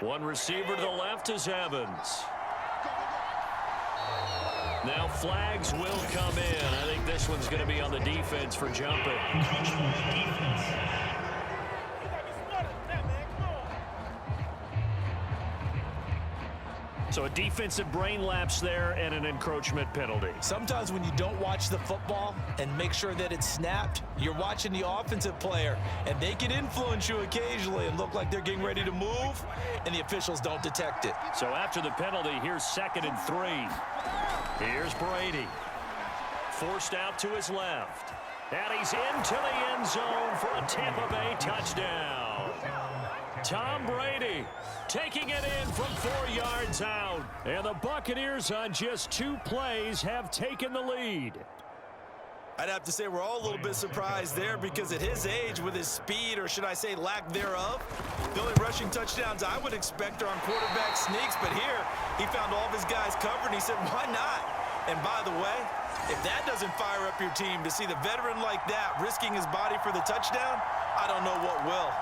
One receiver to the left is Evans. Now flags will come in. I think this one's going to be on the defense for jumping. So a defensive brain lapse there and an encroachment penalty. Sometimes when you don't watch the football and make sure that it's snapped, you're watching the offensive player, and they can influence you occasionally and look like they're getting ready to move, and the officials don't detect it. So after the penalty, here's 2nd and 3. Here's Brady. Forced out to his left. And he's into the end zone for a Tampa Bay touchdown. Tom Brady taking it in from 4 yards out. And the Buccaneers on just 2 plays have taken the lead. I'd have to say we're all a little bit surprised there because at his age, with his speed, or should I say lack thereof, the only rushing touchdowns I would expect are on quarterback sneaks. But here, he found all of his guys covered, and he said, why not? And by the way, if that doesn't fire up your team to see the veteran like that risking his body for the touchdown, I don't know what will.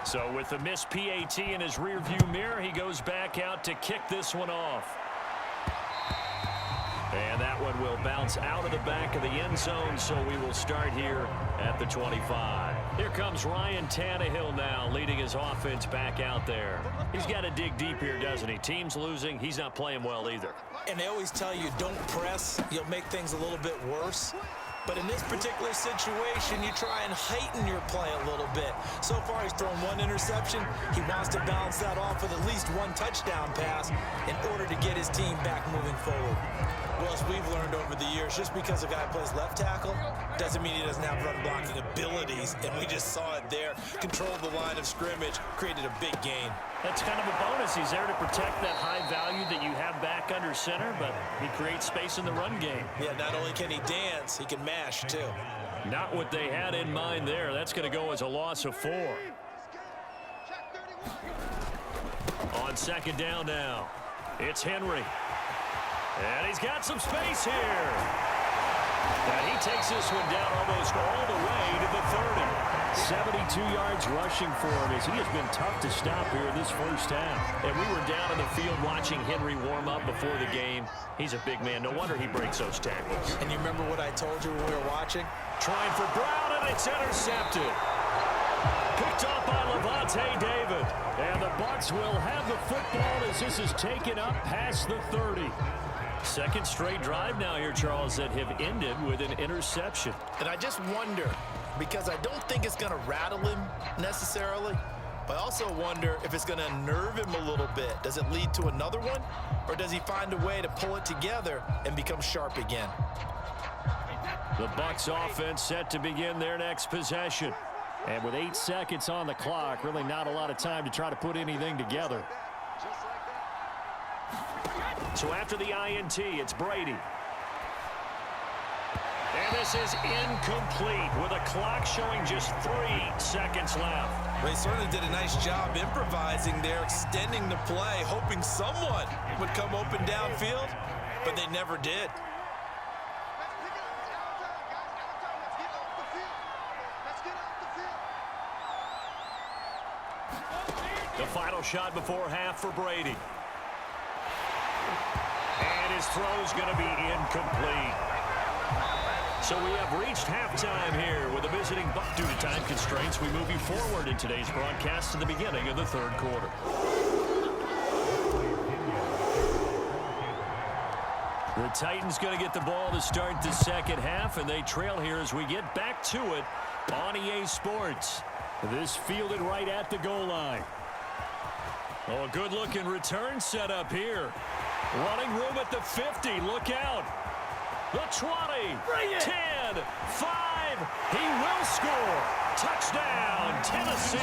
So with the missed PAT in his rearview mirror, he goes back out to kick this one off. And that one will bounce out of the back of the end zone, so we will start here at the 25. Here comes Ryan Tannehill now, leading his offense back out there. He's got to dig deep here, doesn't he? Team's losing. He's not playing well either. And they always tell you, don't press. You'll make things a little bit worse. But in this particular situation, you try and heighten your play a little bit. So far, he's thrown 1 interception. He wants to balance that off with at least 1 touchdown pass in order to get his team back moving forward. Well, as we've learned over the years, just because a guy plays left tackle doesn't mean he doesn't have run blocking abilities. And we just saw it there. Controlled the line of scrimmage, created a big gain. That's kind of a bonus. He's there to protect that high value that you have back under center, but he creates space in the run game. Yeah, not only can he dance, he can mash too. Not what they had in mind there. That's going to go as a loss of 4. On 2nd down now, it's Henry. And he's got some space here. And he takes this one down almost all the way to the 30. 72 yards rushing for him as he has been tough to stop here in this first half. And we were down in the field watching Henry warm up before the game. He's a big man. No wonder he breaks those tackles. And you remember what I told you when we were watching? Trying for Brown, and it's intercepted. Picked off by Levante David. And the Bucs will have the football as this is taken up past the 30. 2nd straight drive now here, Charles, that have ended with an interception. And I just wonder, because I don't think it's going to rattle him necessarily, but I also wonder if it's going to unnerve him a little bit. Does it lead to another one, or does he find a way to pull it together and become sharp again? The Bucs offense set to begin their next possession. And with 8 seconds on the clock, really not a lot of time to try to put anything together. So after the INT, it's Brady. And this is incomplete with a clock showing just 3 seconds left. Well, he certainly did a nice job improvising there, extending the play, hoping someone would come open downfield, but they never did. The final shot before half for Brady. And his throw's going to be incomplete. So we have reached halftime here with the visiting Buck. Due to time constraints, we move you forward in today's broadcast to the beginning of the 3rd quarter. The Titans going to get the ball to start the 2nd half, and they trail here as we get back to it on EA Sports. This fielded right at the goal line. Oh, a good-looking return set up here. Running room at the 50. Look out. The 20. 10. 5. He will score. Touchdown, Tennessee.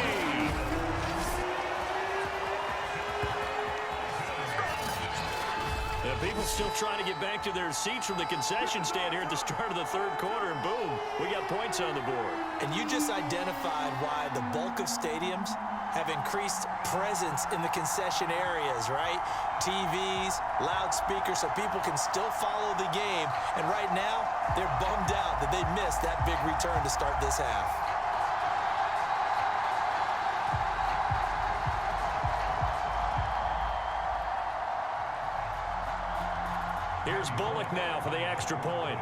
Yeah, people still trying to get back to their seats from the concession stand here at the start of the 3rd quarter, and boom, we got points on the board. And you just identified why the bulk of stadiums have increased presence in the concession areas, right? TVs, loudspeakers, so people can still follow the game. And right now, they're bummed out that they missed that big return to start this half. Here's Bullock now for the extra point.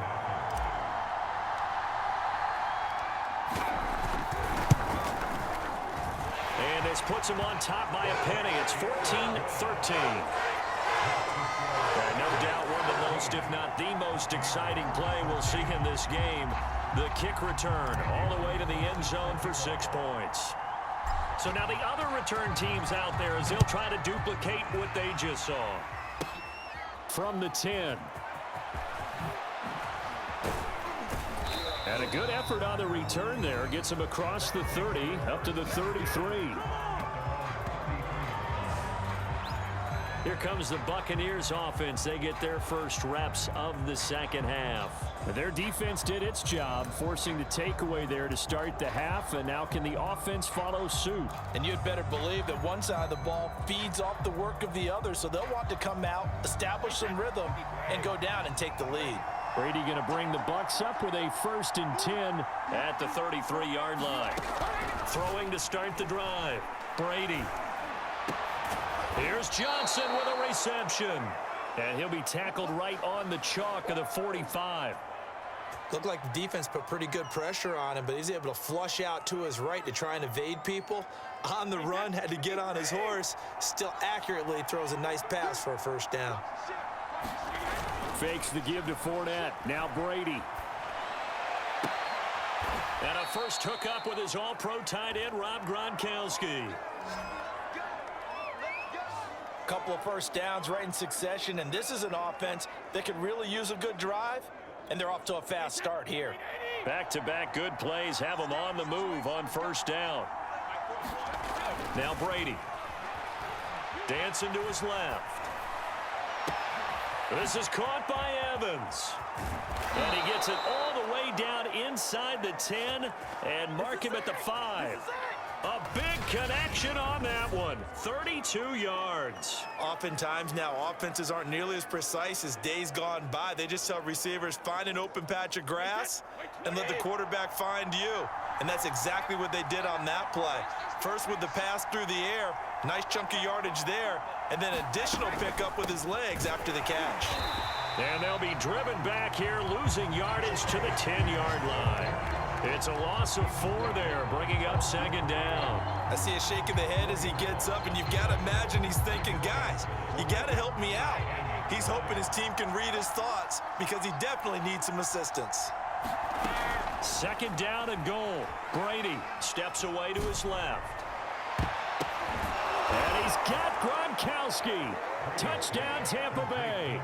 And this puts him on top by a penny. It's 14-13. And no doubt one of the most, if not the most exciting play we'll see in this game. The kick return all the way to the end zone for 6 points. So now the other return teams out there as they'll try to duplicate what they just saw. From the 10. And a good effort on the return there. Gets him across the 30, up to the 33. Here comes the Buccaneers offense. They get their first reps of the second half. Their defense did its job, forcing the takeaway there to start the half, and now can the offense follow suit? And you'd better believe that one side of the ball feeds off the work of the other, so they'll want to come out, establish some rhythm, and go down and take the lead. Brady going to bring the Bucs up with a 1st and 10 at the 33-yard line. Throwing to start the drive. Brady. Here's Johnson with a reception. And he'll be tackled right on the chalk of the 45. Looked like the defense put pretty good pressure on him, but he's able to flush out to his right to try and evade people. On the run, had to get on his horse. Still accurately throws a nice pass for a first down. Fakes the give to Fournette. Now Brady. And a first hookup with his all-pro tight end, Rob Gronkowski. Couple of first downs right in succession, and this is an offense that could really use a good drive, and they're off to a fast start here. Back-to-back good plays have them on the move on first down. Now Brady. Dancing to his left. This is caught by Evans. And he gets it all the way down inside the 10 and mark him at the 5. A big connection on that one. 32 yards. Oftentimes now offenses aren't nearly as precise as days gone by. They just tell receivers, find an open patch of grass and let the quarterback find you. And that's exactly what they did on that play. First with the pass through the air, nice chunk of yardage there, and then additional pickup with his legs after the catch. And they'll be driven back here, losing yardage to the 10-yard line. It's a loss of 4 there, bringing up second down. I see a shake of the head as he gets up, and you've got to imagine he's thinking, guys, you got to help me out. He's hoping his team can read his thoughts because he definitely needs some assistance. Second down and goal. Brady steps away to his left. And he's got Gronkowski. Touchdown, Tampa Bay.